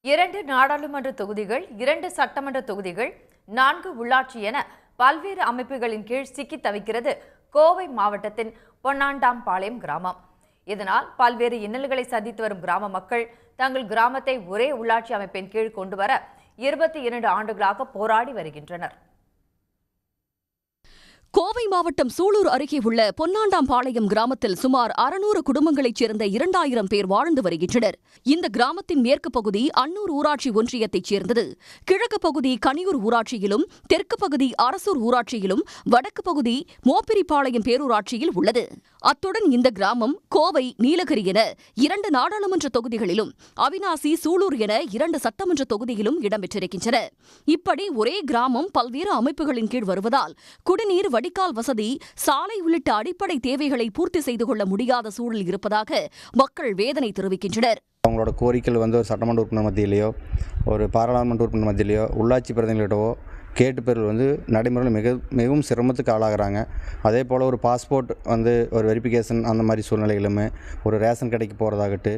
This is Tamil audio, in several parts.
2 நாடாளுமன்ற தொகுதிகள், 2 சட்டமன்ற தொகுதிகள், 4 உள்ளாட்சி என பல்வேறு அமைப்புகளின் கீழ் சிக்கி தவிக்கிறது கோவை மாவட்டத்தின் பொன்னாண்டாம்பாளையம் கிராமம். இதனால் பல்வேறு இன்னல்களை சந்தித்து வரும் கிராம மக்கள் தங்கள் கிராமத்தை ஒரே உள்ளாட்சி அமைப்பின் கீழ் கொண்டுவர 22 ஆண்டுகளாக போராடி வருகின்றனர். கோவை மாவட்டம் சூலூர் அருகே உள்ள பொன்னாண்டாம்பாளையம் கிராமத்தில் சுமார் 600 குடும்பங்களைச் சேர்ந்த 2000 பேர் வாழ்ந்து வருகின்றனர். இந்த கிராமத்தின் மேற்கு பகுதி அன்னூர் ஊராட்சி ஒன்றியத்தைச் சேர்ந்தது. கிழக்கு பகுதி கனியூர் ஊராட்சியிலும், தெற்கு பகுதி அரசூர் ஊராட்சியிலும், வடக்கு பகுதி மோப்பிரிப்பாளையம் பேரூராட்சியில் உள்ளது. அத்துடன் இந்த கிராமம் கோவை, நீலகிரி என 2 நாடாளுமன்ற தொகுதிகளிலும், அவிநாசி, சூலூர் என 2 சட்டமன்ற தொகுதியிலும் இடம்பெற்றிருக்கின்றன. இப்படி ஒரே கிராமம் பல்வேறு அமைப்புகளின் கீழ் வருவதால் குடிநீர், வடிகால் வசதி, சாலை உள்ளிட்ட அடிப்படை தேவைகளை பூர்த்தி செய்து கொள்ள முடியாத சூழல் இருப்பதாக மக்கள் வேதனை தெரிவிக்கின்றனர். அவங்களோட கோரிக்கைகள் ஒரு சட்டமன்ற உறுப்பினர் மத்தியிலேயோ, ஒரு பாராளுமன்ற உறுப்பினர் மத்தியிலேயோ, உள்ளாட்சி பிரதிநிதிகளிடவோ கேட்டு பெறுவது நடைமுறையில் மிகவும் சிரமத்துக்கு ஆளாகிறாங்க. அதே போல் ஒரு பாஸ்போர்ட் ஒரு வெரிஃபிகேஷன் அந்த மாதிரி சூழ்நிலைகளுமே, ஒரு ரேஷன் கடைக்கு போகிறதாகட்டு,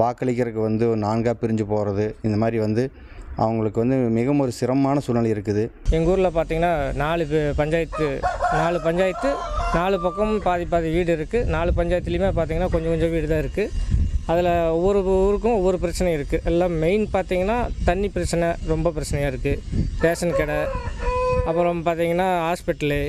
வாக்களிக்கிறதுக்கு ஒரு 4ஆக பிரிஞ்சு போகிறது, இந்த மாதிரி அவங்களுக்கு மிகவும் ஒரு சிரமமான சூழ்நிலை இருக்குது. எங்கள் ஊரில் பார்த்திங்கன்னா 4 பஞ்சாயத்து 4 பக்கம் பாதி வீடு இருக்குது. 4 பஞ்சாயத்துலேயுமே பார்த்திங்கன்னா கொஞ்சம் வீடு தான் இருக்குது. அதில் ஒவ்வொரு ஊருக்கும் ஒவ்வொரு பிரச்சனை இருக்குது. எல்லாம் மெயின் பார்த்திங்கன்னா தண்ணி பிரச்சனை ரொம்ப பிரச்சனையாக இருக்குது. ரேஷன் கடை, அப்புறம் பார்த்திங்கன்னா ஹாஸ்பிட்டலு,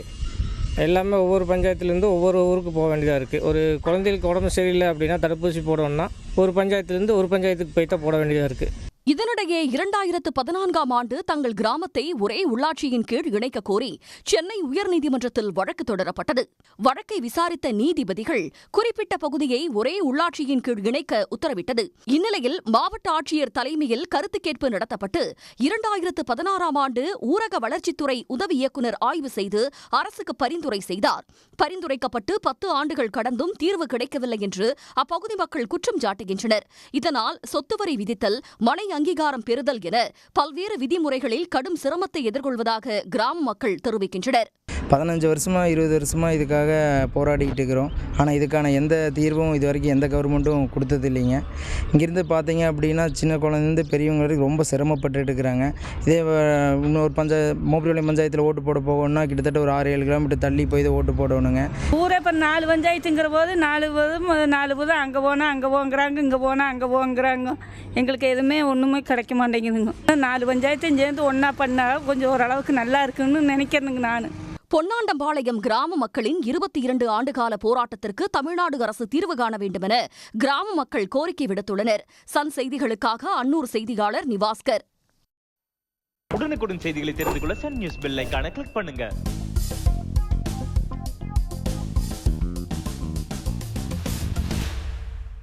எல்லாமே ஒவ்வொரு பஞ்சாயத்துலேருந்து ஒவ்வொரு ஊருக்கு போக வேண்டியதாக இருக்குது. ஒரு குழந்தைகளுக்கு உடம்பு சரியில்லை அப்படின்னா தடுப்பூசி போடணும்னா ஒரு பஞ்சாயத்துலேருந்து ஒரு பஞ்சாயத்துக்கு போய் தான் போட வேண்டியதாக இருக்குது. இதனிடையே 2014ஆம் ஆண்டு தங்கள் கிராமத்தை ஒரே உள்ளாட்சியின் கீழ் இணைக்க கோரி சென்னை உயர்நீதிமன்றத்தில் வழக்கு தொடரப்பட்டது. வழக்கை விசாரித்த நீதிபதிகள் குறிப்பிட்ட பகுதியை ஒரே உள்ளாட்சியின் கீழ் இணைக்க உத்தரவிட்டது. இந்நிலையில் மாவட்ட ஆட்சியர் தலைமையில் கருத்து கேட்பு நடத்தப்பட்டு 2016ஆம் ஆண்டு ஊரக வளர்ச்சித்துறை உதவி இயக்குநர் ஆய்வு செய்து அரசுக்கு பரிந்துரை செய்தார். பரிந்துரைக்கப்பட்டு 10 ஆண்டுகள் கடந்தும் தீர்வு கிடைக்கவில்லை என்று அப்பகுதி மக்கள் குற்றம் சாட்டுகின்றனர். இதனால் சொத்து வரி விதித்தல், மனை அங்கீகாரம் பெறுதல் என பல்வேறு விதிமுறைகளில் கடும் சிரமத்தை எதிர்கொள்வதாக கிராம மக்கள் தெரிவிக்கின்றனர். 15 வருஷமா 20 வருஷமா இதுக்காக போராடிக்கிட்டு இருக்கிறோம். ஆனால் இதுக்கான எந்த தீர்வும் இது வரைக்கும் எந்த கவர்மெண்ட்டும் கொடுத்தது இல்லைங்க. இங்கேருந்து பார்த்தீங்க அப்படின்னா சின்ன குழந்தைந்து பெரியவங்க வரைக்கும் ரொம்ப சிரமப்பட்டு இருக்கிறாங்க. இதே இன்னொரு மோப்பிரிப்பாளையம் பஞ்சாயத்தில் ஓட்டு போட போகணும்னா கிட்டத்தட்ட ஒரு 6-7 கிலோமீட்டர் தள்ளி போய் தான் ஓட்டு போடணுங்க. ஊரே இப்போ 4 பஞ்சாயத்துங்கிற போது 4 போது அங்கே போனால் அங்கே போங்கிறாங்க, இங்கே போனால் அங்கே போங்கிறாங்க. எங்களுக்கு எதுவுமே ஒன்றுமே கிடைக்க மாட்டேங்குதுங்க. 4 பஞ்சாயத்தையும் சேர்ந்து ஒன்றா பண்ணால் கொஞ்சம் ஓரளவுக்கு நல்லா இருக்குன்னு நினைக்கிறேனுங்க நான். பொன்னாண்டம்பாளையம் கிராம மக்களின் 22 ஆண்டுகால போராட்டத்திற்கு தமிழ்நாடு அரசு தீர்வு காண வேண்டுமென கிராம மக்கள் கோரிக்கை விடுத்துள்ளனர். சன் செய்திகளுக்காக அன்னூர் செய்தியாளர் நிவாஸ்கர். உடனுக்குடன் செய்திகளை தெரிந்து கொள்ள சன் நியூஸ் பெல் ஐகானை கிளிக் பண்ணுங்க.